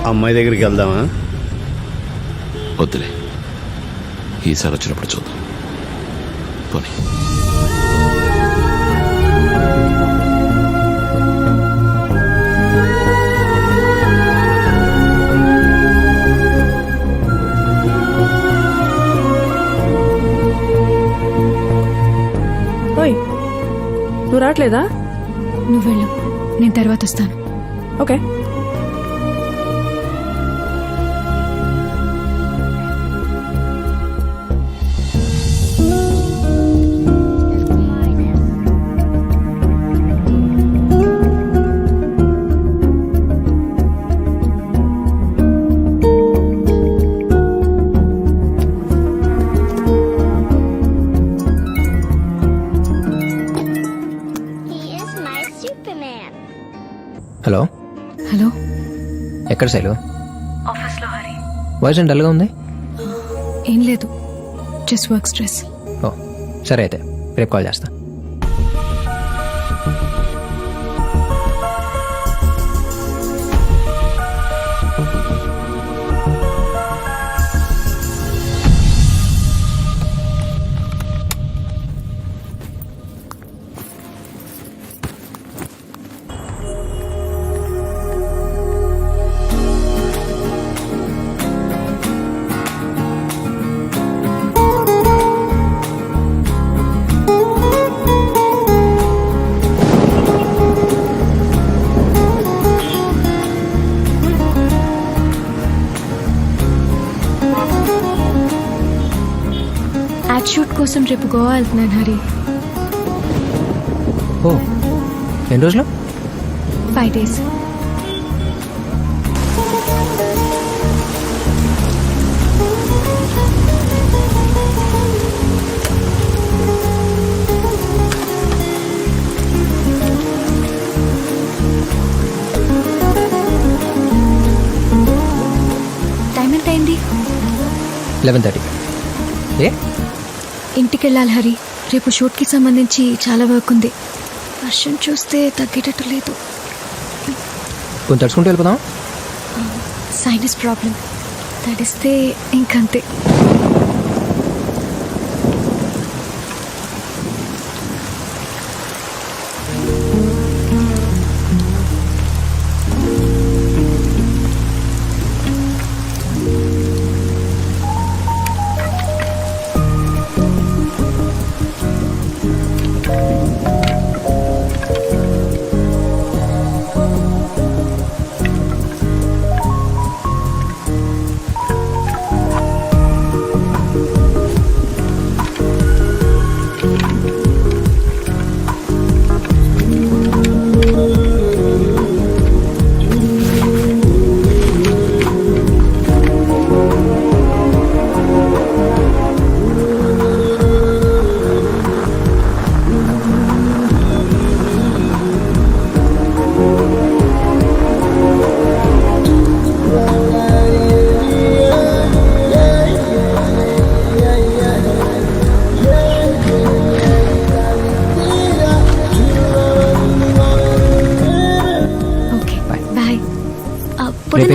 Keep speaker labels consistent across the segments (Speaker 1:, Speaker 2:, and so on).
Speaker 1: అమ్మాయి దగ్గరికి వెళ్దామా?
Speaker 2: వద్దులే, ఈసారి వచ్చినప్పుడు చూద్దాం. పోనీ.
Speaker 3: ఓయ్, నువ్వు రావట్లేదా?
Speaker 4: నువ్వు వెళ్ళు, నేను తర్వాత వస్తాను.
Speaker 3: ఓకే.
Speaker 5: హలో
Speaker 4: హలో,
Speaker 5: ఎక్కడ శైలు?
Speaker 4: ఆఫీస్లో హరి.
Speaker 5: వాయిస్ డల్గా ఉంది.
Speaker 4: ఏం లేదు, జస్ట్ వర్క్ స్ట్రెస్.
Speaker 5: ఓ సరే, అయితే రేపు కాల్ చేస్తా.
Speaker 4: యాడ్ షూట్ కోసం రేపు గోవా వెళ్తున్నాను హరి.
Speaker 5: ఓ, ఎన్ని రోజులు?
Speaker 4: 5 days. టైం ఎంత అయింది?
Speaker 5: 11:30. ఏ
Speaker 4: ఇంటికి వెళ్ళాలి హరి, రేపు షూట్కి సంబంధించి చాలా వర్క్ ఉంది. వర్షం చూస్తే తగ్గేటట్టు లేదు.
Speaker 5: కొంచెం తడుచుకుంటూ వెళ్ళిపోదాం.
Speaker 4: సైనస్ ప్రాబ్లం, తడిస్తే ఇంకంతే.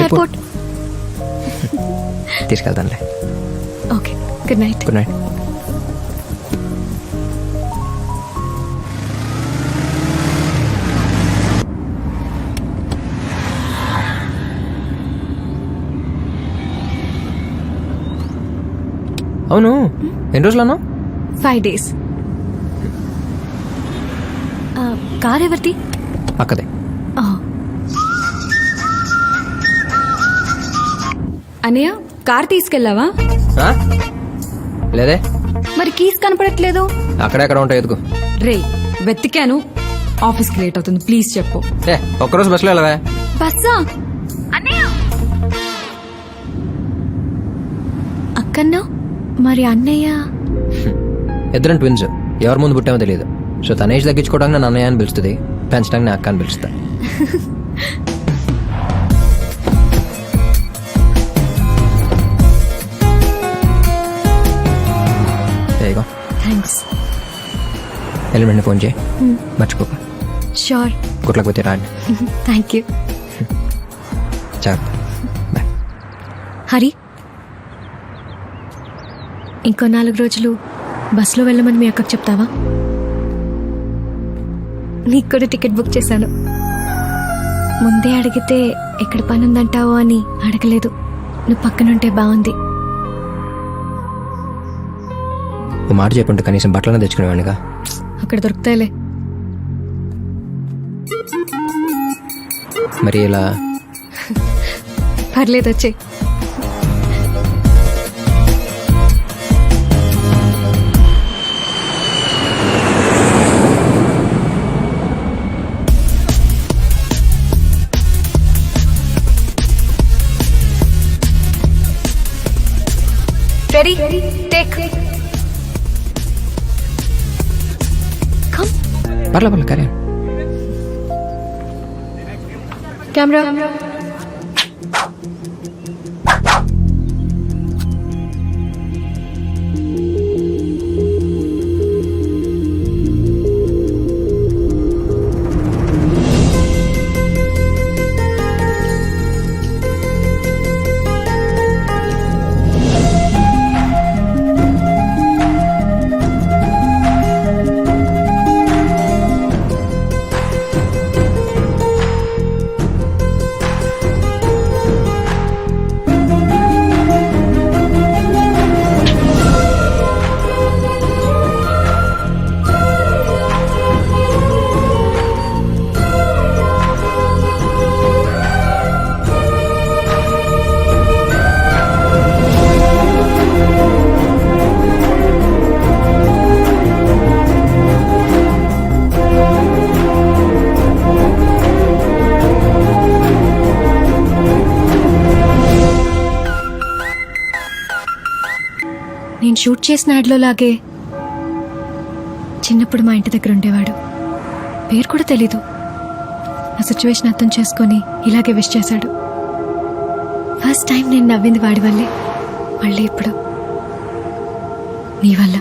Speaker 4: ఎయిర్పోర్ట్
Speaker 5: తీసుకెళ్తానులే.
Speaker 4: Okay, good night.
Speaker 5: Good night. అవును, ఎన్ని రోజులు అన్నావు?
Speaker 4: 5 days. కార్ ఎవరిది?
Speaker 5: అక్కదే.
Speaker 6: అన్నయ్య, కార్ తీసుకెళ్ళావా?
Speaker 5: లేదే.
Speaker 6: మరి కీస్ కనపడట్లేదు.
Speaker 5: అక్కడెక్కడ ఉంటాయి, ఎదుగు.
Speaker 6: రే, వెతికాను. ఆఫీస్కి లేట్ అవుతుంది, ప్లీజ్ చెప్పు.
Speaker 5: ఒక్కరోజు బస్సులో వెళ్ళవా?
Speaker 6: బస్సా?
Speaker 4: అక్కన్నా మరి అన్నయ్య?
Speaker 5: ఇద్దరం ట్విన్స్, ఎవరి ముందు పుట్టామో తెలియదు. సో తన ఏజ్ తగ్గించుకోవడానికి నన్ను అన్నయ్య అని పిలుస్తుంది, పెంచడానికి నా అక్క అని పిలుస్తా.
Speaker 4: థ్యాంక్స్.
Speaker 5: ఎలిమెంట్ని ఫోన్ చేయి, మర్చిపోక.
Speaker 4: షూర్.
Speaker 5: గుట్లకి పోతే రాండి.
Speaker 4: Thank you.
Speaker 5: జాగ్రత్త.
Speaker 4: హరి, ఇంకో 4 రోజులు బస్సులో వెళ్ళమని మీ అక్కకు చెప్తావా? నీకు కూడా టికెట్ బుక్ చేశాను. ముందే అడిగితే ఎక్కడ పని ఉందంటావో అని అడగలేదు. నువ్వు పక్కనుంటే బాగుంది.
Speaker 5: ఓ మాట చెప్పుంటే కనీసం బట్టలను తెచ్చుకునేవాడిగా.
Speaker 4: అక్కడ దొరుకుతాయిలే.
Speaker 5: మరి ఇలా
Speaker 4: పర్లేదు, వచ్చే. Ready? Take. Come.
Speaker 5: పర్లే కరే.
Speaker 4: Camera. నేను షూట్ చేసిన యాడ్లో లాగే చిన్నప్పుడు మా ఇంటి దగ్గర ఉండేవాడు. పేరు కూడా తెలీదు. ఆ సిచ్యువేషన్ అర్థం చేసుకొని ఇలాగే విష్ చేశాడు. ఫస్ట్ టైం నేను నవ్వింది వాడి వల్లే. మళ్ళీ ఇప్పుడు నీ వల్ల.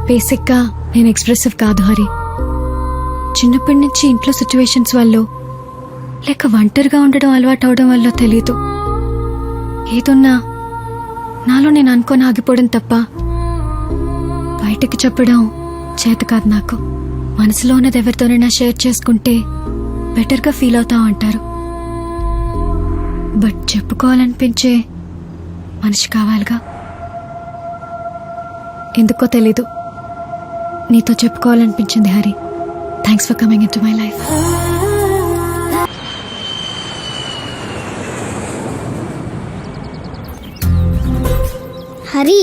Speaker 4: బేసిక్గా నేను ఎక్స్ప్రెసివ్ కాదు హరి. చిన్నప్పటి నుంచి ఇంట్లో సిచ్యువేషన్స్ వల్ల లేక ఒంటరిగా ఉండడం అలవాటు అవడం వల్ల తెలీదు, ఏదున్నా నాలో నేను అనుకొని ఆగిపోవడం తప్ప బయటకి చెప్పడం చేత కాదు నాకు. మనసులో ఉన్నది ఎవరితోనైనా షేర్ చేసుకుంటే బెటర్గా ఫీల్ అవుతాం అంటారు. బట్ చెప్పుకోవాలనిపించే మనిషి కావాలిగా. ఎందుకో తెలీదు, నీతో చెప్పుకోవాలనిపించింది Hari. Thanks for coming in to my life.
Speaker 1: Hari,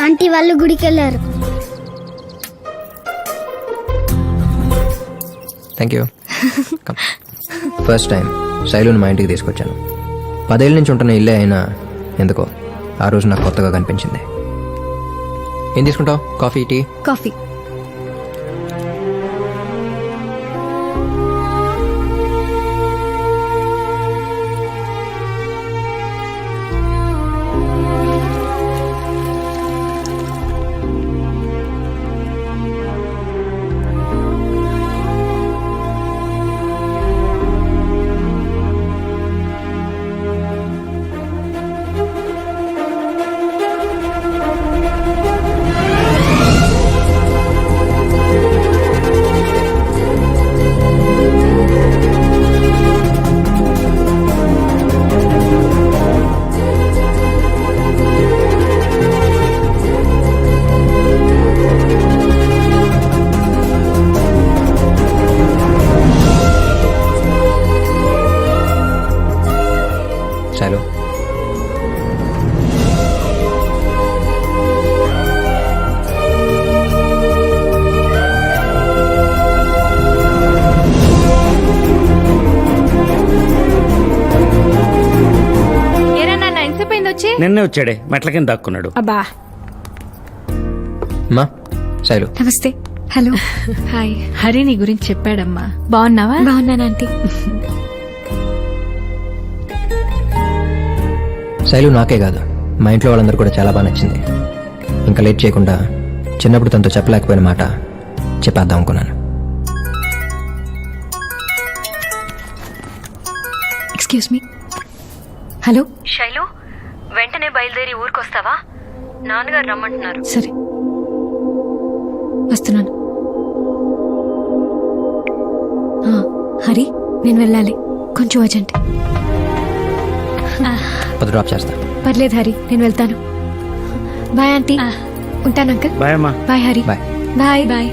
Speaker 1: aunty వాళ్ళు గుడికి వెళ్ళారు.
Speaker 5: Thank you. ఫస్ట్ టైం శైలుని మా ఇంటికి తీసుకొచ్చాను. 10 ఏళ్ళ నుంచి ఉంటున్న ఇల్లే అయినా ఎందుకో ఆ రోజు నాకు కొత్తగా కనిపించింది. ఏం తీసుకుంటావు? Coffee, tea?
Speaker 4: కాఫీ.
Speaker 5: శైలు,
Speaker 7: నిన్నే వచ్చాడే, మెట్ల కింద దాక్కున్నాడు.
Speaker 3: అబ్బా,
Speaker 5: అమ్మా శైలు.
Speaker 4: నమస్తే. హలో. హాయ్.
Speaker 3: హరి నీ గురించి చెప్పాడమ్మా. బాగున్నావా?
Speaker 4: బాగున్నాను ఆంటీ.
Speaker 5: శైలు నాకే కాదు, మా ఇంట్లో వాళ్ళందరూ కూడా చాలా బాగా నచ్చింది. ఇంకా లేట్ చేయకుండా చిన్నప్పుడు తనతో చెప్పలేకపోయిన మాట చెప్పేద్దాం అనుకున్నాను.
Speaker 4: Excuse me. హలో,
Speaker 8: శైలు వెంటనే బయలుదేరి ఊరికొస్తావా? నాన్నగారు రమ్మంటున్నారు.
Speaker 4: సరే వస్తున్నాను. హరి, నేను వెళ్ళాలి, కొంచెం అర్జెంట్.
Speaker 5: పది డ్రాప్ చేస్తా.
Speaker 4: పర్లేదు హరి, నేను వెళ్తాను. Bye aunty. ఉంటాను అంకుల్.
Speaker 7: బాయ్ అమ్మా.
Speaker 4: Bye Hari.
Speaker 5: Bye.
Speaker 4: Bye bye.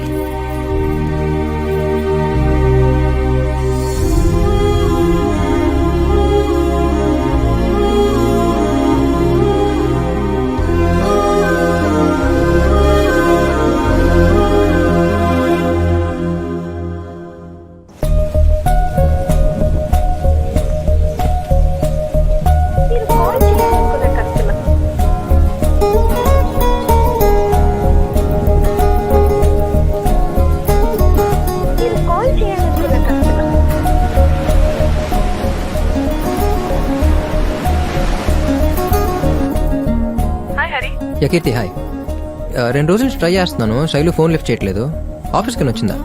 Speaker 5: Yeah Keerthi, hi. 2 రోజుల నుంచి ట్రై చేస్తున్నాను, శైలు ఫోన్ లిఫ్ట్ చేయట్లేదు. ఆఫీస్కి వచ్చిందా?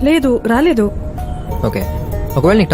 Speaker 9: లేదు, రాలేదు.
Speaker 5: ఓకే, ఒకవేళ నీకు టచ్